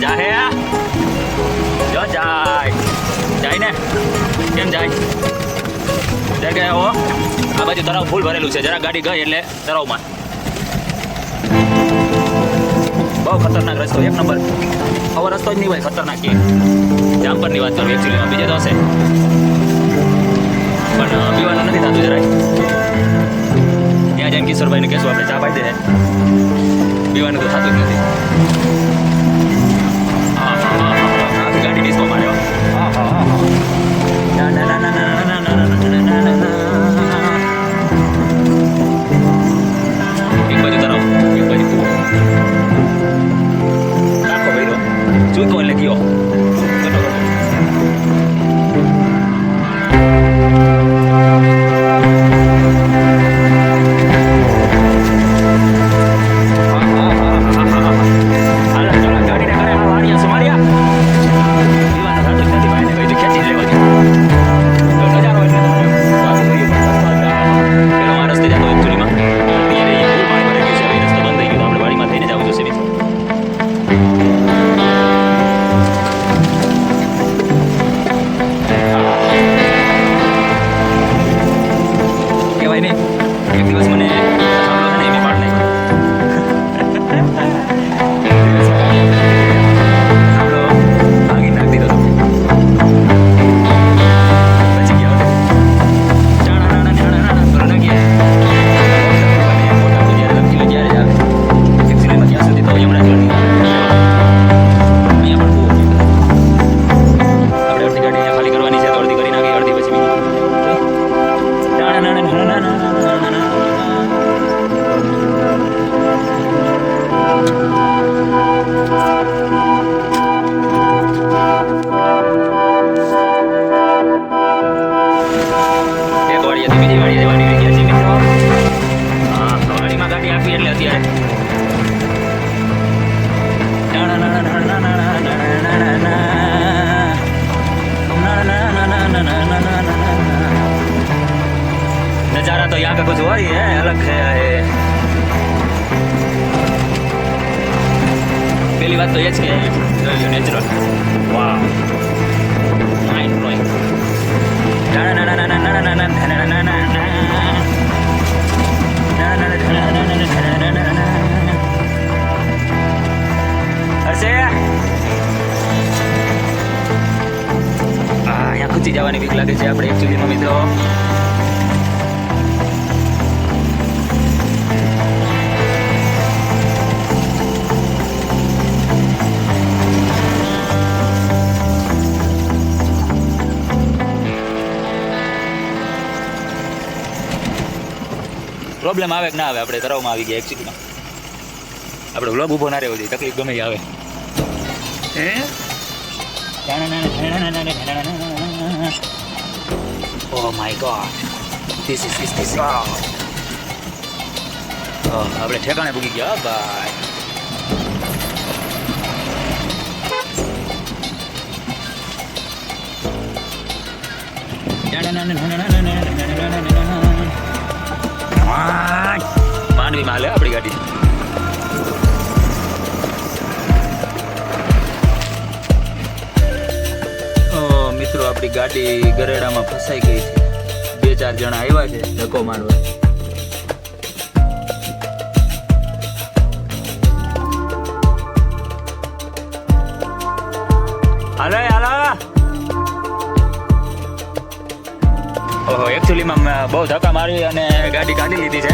જાહે જો જાય ને કેમ જાય કે ઓ આ બાજુ તળાવ ફૂલ ભરેલું છે જરા ગાડી ગઈ એટલે તળાવમાં બહુ ખતરનાક રસ્તો એક નંબર આવો રસ્તો જ નહીં હોય ખતરનાક કે જામપરની વાત કરું એકચ્યુઅલીમાં બીજે તો હશે પણ પીવાનું નથી થતું જરાય ત્યાં જઈને કિશોરભાઈને કહેશું આપણે ચા પાઈ દે પીવાનું તો થતું જ નથી આખી ગાડી ડિસ્કો માર્યો એક બાજુ તરફ એક બાજુ કાકો ભાઈ જૂતો એટલે ગયો नजारा तो यहाँ का कुछ और ही है अलग है पहली बात तो ये है कि नेचुरल वाह माइंड ब्लोइंग यहाँ खुची जवानी बीक लगे આપણે એકચ્યુઅલીમાં મિત્રો પ્રોબ્લેમ આવે કે ના આવે આપણે તરાવમાં આવી ગયા એકચ્યુઅલીમાં આપણે વ્લોગ ઊભો ના રહેવો જોઈએ તકલીફ ગમે આવે Oh my god, this is આપણે ઠેકાણે પૂગી ગયા ભાઈ માંડવી માં લે આપણી ગાડી મિત્રો આપણી ગાડી ગરેડામાં ફસાઈ ગઈ છે 2-4 જણા આવ્યા છે ધક્કો મારવા ઓહો એકચ્યુઅલીમાં બહુ ધક્કા મારી અને ગાડી કાઢી લીધી છે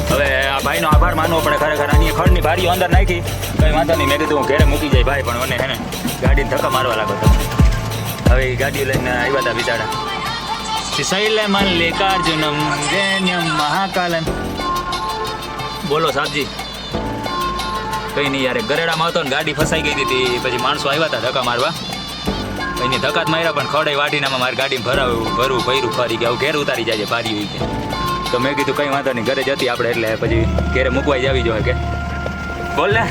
હવે આ ભાઈનો આભાર માનવો પડે ખરેખર આની ખડની ભારીઓ અંદર નાખી કંઈ વાંધો નહીં મેં કીધું હું ઘરે મૂકી જાય ભાઈ પણ મને હે ને ગાડીને ધક્કા મારવા લાગો તો હવે એ ગાડી લઈને આવ્યા હતા બિચારા શૈલે મલ્લિકાર્જુનમ જૈન્યમ મહાકાલમ બોલો સાહેબજી કંઈ નહીં યાર ગરેડામાં હતો ને ગાડી ફસાઈ ગઈ હતી પછી માણસો આવ્યા હતા ધક્કા મારવા એની ધક્કા જ માર્યા પણ ખડે વાટીનામાં મારી ગાડીમાં ભરવું ફરી ગયા ઘેર ઉતારી જાય ભારી હોય કે તો મેં કીધું કંઈ વાંધો નહીં ઘરે જતી આપણે એટલે પછી ઘેરે મૂકવાઈ જ આવી જોઈએ કે બોલ ને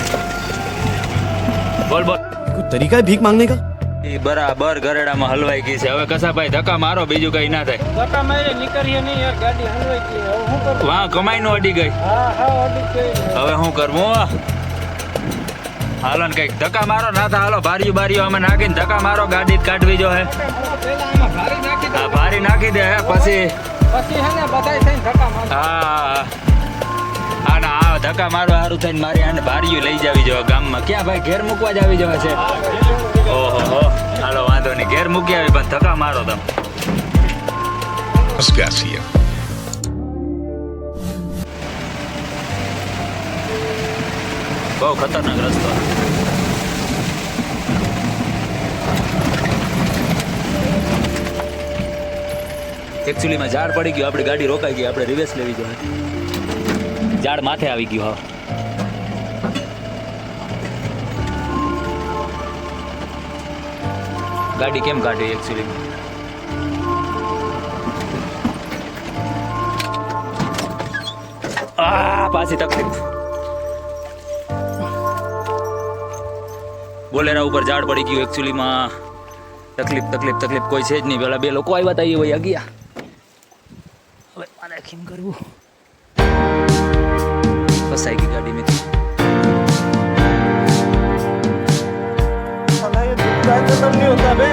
બોલ કોઈ તરીકા ભીખ માંગને કા બરાબર ગરેડામાં હલવાઈ ગઈ છે હવે કસાભાઈ ધક્કા મારો બીજું કઈ ના થાય ધક્કા મારે નીકળીએ નહીં યાર ગાડી હલવાઈ ગઈ હવે શું કરું વાહ કમાઈ નો અડી ગઈ હા અડી ગઈ હવે શું કરવું હાલો ને કઈક ધક્કા મારો ના થા હાલો બારીઓ બારીઓ અમે નાખીને ધક્કા મારો ગાડી જ કાઢવી જો હે પેલા આમાં ભારી નાખી દે હા ભારી નાખી દે હે પછી પછી હે ને બધાય થઈને ધક્કા મારે હા આના આ ધક્કા મારો સારું થઈને મારી આને બારીઓ લઈ જાવી જો ગામમાં ક્યાં ભાઈ ઘેર મૂકવા જ આવી જવા છે ઓહો હો હાલો વાંધો નહીં ઘેર મૂકી આવી પણ ધક્કા મારો તમે Garcia. બહુ ખતરનાક રસ્તો એકચ્યુઅલીમાં ઝાડ પડી ગયું આપણી ગાડી રોકાઈ ગઈ આપણે રિવેસ લેવી જોઈએ ઝાડ માથે આવી ગયું હા ગાડી કેમ કાઢી એકચ્યુઅલી પાછી તકલીફ બોલેરા ઉપર ઝાડ પડી ગયું એકચ્યુઅલીમાં તકલીફ કોઈ છે જ નહીં પેલા બે લોકો આવ્યા હતા એ વહી ગયા હવે મારે કેમ કરવું ફસાઈ ગઈ ગાડી મેં नहीं होता बे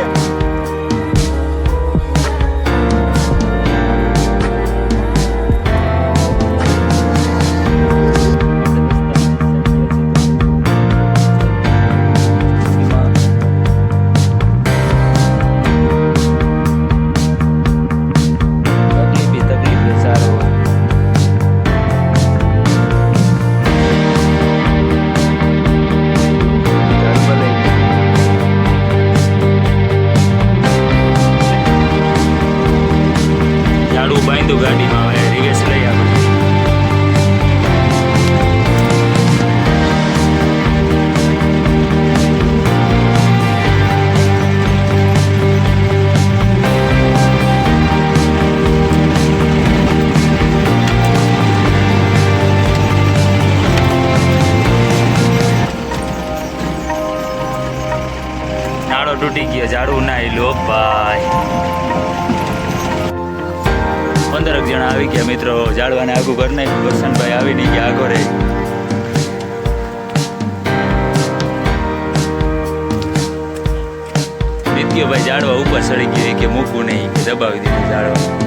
ગાડીમાં હવે રિવેસ લઈ આપણે નાળો તૂટી ગયો ઝાડુ ના લો ભાઈ 15 જણા આવી ગયા મિત્રો ઝાડવાને આગું કરી નાખ્યું કરશનભાઈ આવી નહીં ગયા આગો રે નિત્યભાઈ ઝાડવા ઉપર ચડી ગયો કે મૂકવું નહીં કે દબાવી દીધું ઝાડવા